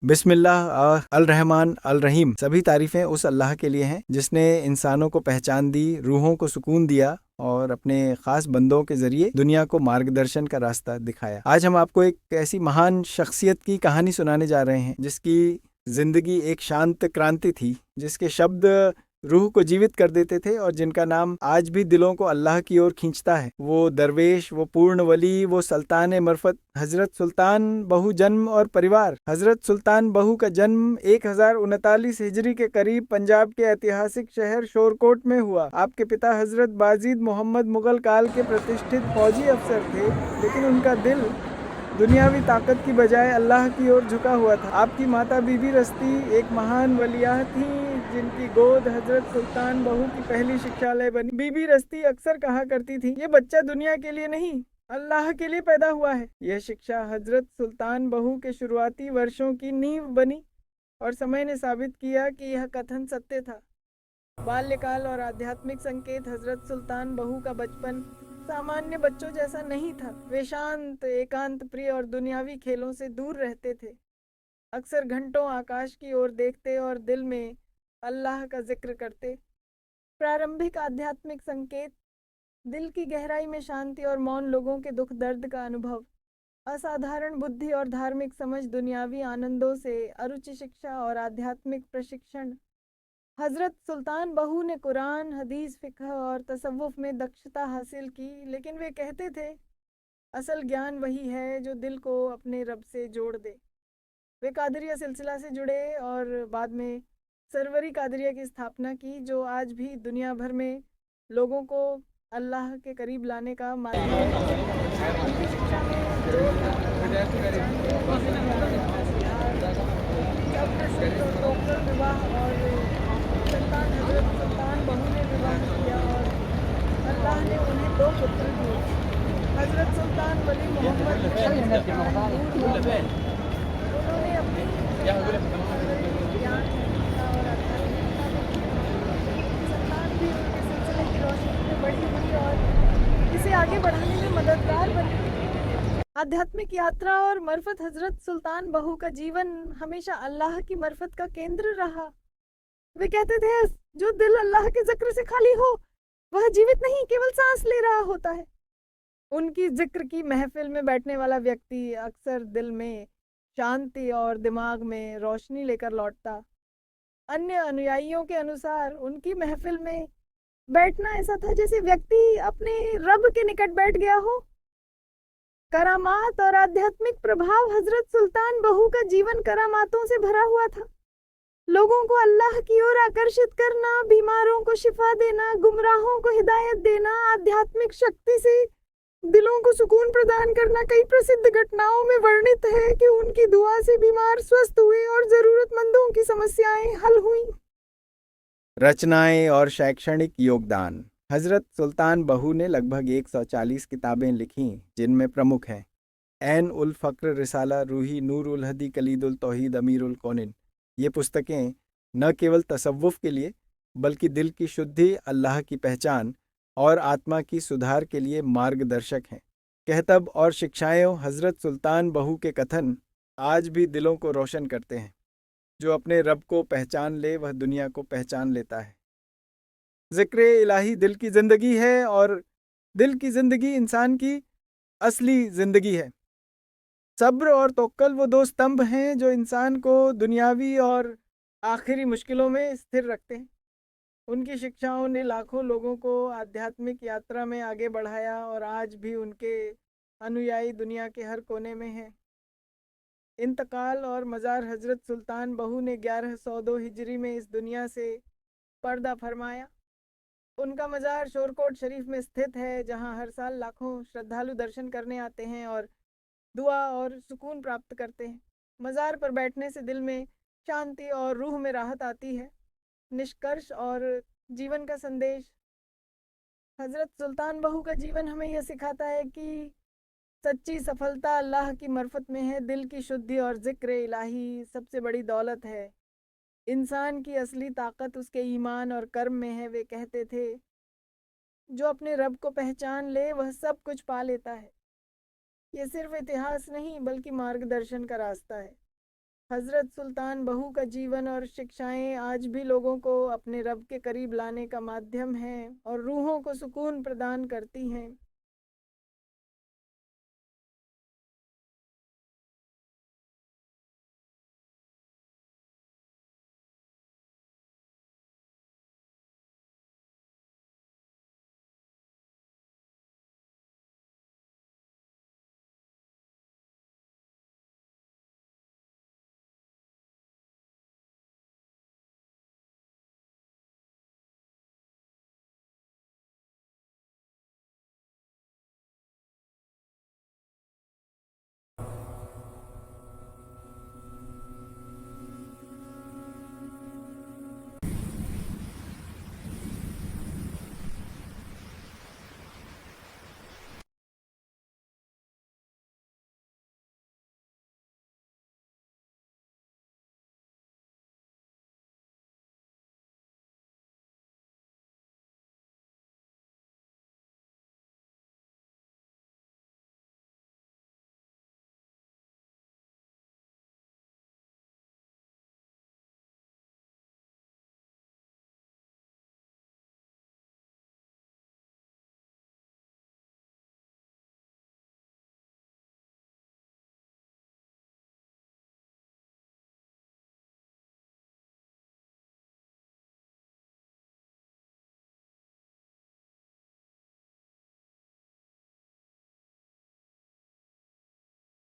बिस्मिल्लाह अल रहमान अल रहीम। सभी तारीफ़ें उस अल्लाह के लिए हैं जिसने इंसानों को पहचान दी, रूहों को सुकून दिया और अपने ख़ास बंदों के ज़रिए दुनिया को मार्गदर्शन का रास्ता दिखाया। आज हम आपको एक ऐसी महान शख्सियत की कहानी सुनाने जा रहे हैं जिसकी ज़िंदगी एक शांत क्रांति थी, जिसके शब्द रूह को जीवित कर देते थे और जिनका नाम आज भी दिलों को अल्लाह की ओर खींचता है। वो दरवेश, वो पूर्ण वली, वो सुल्तान मरफत, हजरत सुल्तान बहू। जन्म और परिवार। हजरत सुल्तान बहू का जन्म 1039 हिजरी के करीब पंजाब के ऐतिहासिक शहर शोरकोट में हुआ। आपके पिता हजरत बाजिद मोहम्मद मुगल काल के प्रतिष्ठित फौजी अफसर थे, लेकिन उनका दिल दुनियावी ताकत की बजाय अल्लाह की ओर झुका हुआ था। आपकी माता बीबी रस्ती एक महान वलिया थी, जिनकी गोद हजरत सुल्तान बहू की पहली शिक्षालय बनी। बीबी रस्ती अक्सर कहा करती थी, ये बच्चा दुनिया के लिए नहीं, अल्लाह के लिए पैदा हुआ है। यह शिक्षा हजरत सुल्तान बहू के शुरुआती वर्षों की नींव बनी और समय ने साबित किया कि यह कथन सत्य था। बाल्यकाल और आध्यात्मिक संकेत। हजरत सुल्तान बहू का बचपन सामान्य बच्चों जैसा नहीं था। वे शांत, एकांत प्रिय और दुनियावी खेलों से दूर रहते थे। अक्सर घंटों आकाश की ओर देखते और दिल में अल्लाह का जिक्र करते। प्रारंभिक आध्यात्मिक संकेत। दिल की गहराई में शांति और मौन, लोगों के दुख दर्द का अनुभव। असाधारण बुद्धि और धार्मिक समझ, दुनियावी आनंदों से अरुचि शिक्षा और आध्यात्मिक प्रशिक्षण। हजरत सुल्तान बहू ने कुरान, हदीस, फिक़्ह और तसव्वुफ में दक्षता हासिल की, लेकिन वे कहते थे असल ज्ञान वही है जो दिल को अपने रब से जोड़ दे। वे कादरिया सिलसिला से जुड़े और बाद में सरवरी कादरिया की स्थापना की, जो आज भी दुनिया भर में लोगों को अल्लाह के करीब लाने का माध्यम है। उनकी शिक्षा में जोर था अल्लाह की पहचान और विवाह और संतान। हजरत सुल्तान बहू ने विवाह किया और अल्लाह ने उन्हें 2 पुत्र दिए। हजरत सुल्तान वली मोहम्मद उन्होंने अपनी ज्ञान और संतान भी उनके सिलसिले की रोशनी में बढ़ी हुई और इसे आगे बढ़ाने में मददगार बनी। आध्यात्मिक यात्रा और मरफत। हजरत सुल्तान बहू का जीवन हमेशा अल्लाह की मरफत का केंद्र रहा। वे कहते थे, जो दिल अल्लाह के जिक्र से खाली हो वह जीवित नहीं, केवल सांस ले रहा होता है। उनकी जिक्र की महफिल में बैठने वाला व्यक्ति अक्सर दिल में शांति और दिमाग में रोशनी लेकर लौटता। अन्य अनुयायियों के अनुसार उनकी महफिल में बैठना ऐसा था जैसे व्यक्ति अपने रब के निकट बैठ गया हो। करामात और आध्यात्मिक प्रभाव। हजरत सुल्तान बहू का जीवन करामातों से भरा हुआ था। लोगों को अल्लाह की ओर आकर्षित करना, बीमारों को शिफा देना, गुमराहों को हिदायत देना, आध्यात्मिक शक्ति से दिलों को सुकून प्रदान करना। कई प्रसिद्ध घटनाओं में वर्णित है कि उनकी दुआ से बीमार स्वस्थ हुए और जरूरतमंदों की समस्याएं हल हुई। रचनाएं और शैक्षणिक योगदान। हजरत सुल्तान बहू ने लगभग 140 किताबें लिखी, जिनमें प्रमुख हैं ऐन उल फ़क्र, रिसाला, रूही, नूर उल हदी, कलीद उल तौहीद, अमीर उल कौनिन। ये पुस्तकें न केवल तसव्वुफ के लिए बल्कि दिल की शुद्धि, अल्लाह की पहचान और आत्मा की सुधार के लिए मार्गदर्शक हैं। कहतब और शिक्षाएं। हजरत सुल्तान बहू के कथन आज भी दिलों को रोशन करते हैं। जो अपने रब को पहचान ले वह दुनिया को पहचान लेता है। ज़िक्र इलाही दिल की ज़िंदगी है और दिल की ज़िंदगी इंसान की असली ज़िंदगी है। सब्र और तवक्कुल वो 2 स्तंभ हैं जो इंसान को दुनियावी और आखिरी मुश्किलों में स्थिर रखते हैं। उनकी शिक्षाओं ने लाखों लोगों को आध्यात्मिक यात्रा में आगे बढ़ाया और आज भी उनके अनुयायी दुनिया के हर कोने में हैं। इंतकाल और मज़ार। हजरत सुल्तान बहू ने 1102 हिजरी में इस दुनिया से पर्दा फरमाया। उनका मज़ार शोरकोट शरीफ में स्थित है, जहां हर साल लाखों श्रद्धालु दर्शन करने आते हैं और दुआ और सुकून प्राप्त करते हैं। मज़ार पर बैठने से दिल में शांति और रूह में राहत आती है। निष्कर्ष और जीवन का संदेश। हजरत सुल्तान बहू का जीवन हमें यह सिखाता है कि सच्ची सफलता अल्लाह की मरफत में है। दिल की शुद्धि और जिक्र इलाही सबसे बड़ी दौलत है। इंसान की असली ताकत उसके ईमान और कर्म में है। वे कहते थे, जो अपने रब को पहचान ले वह सब कुछ पा लेता है। ये सिर्फ इतिहास नहीं बल्कि मार्गदर्शन का रास्ता है। हजरत सुल्तान बहू का जीवन और शिक्षाएं आज भी लोगों को अपने रब के करीब लाने का माध्यम है और रूहों को सुकून प्रदान करती हैं।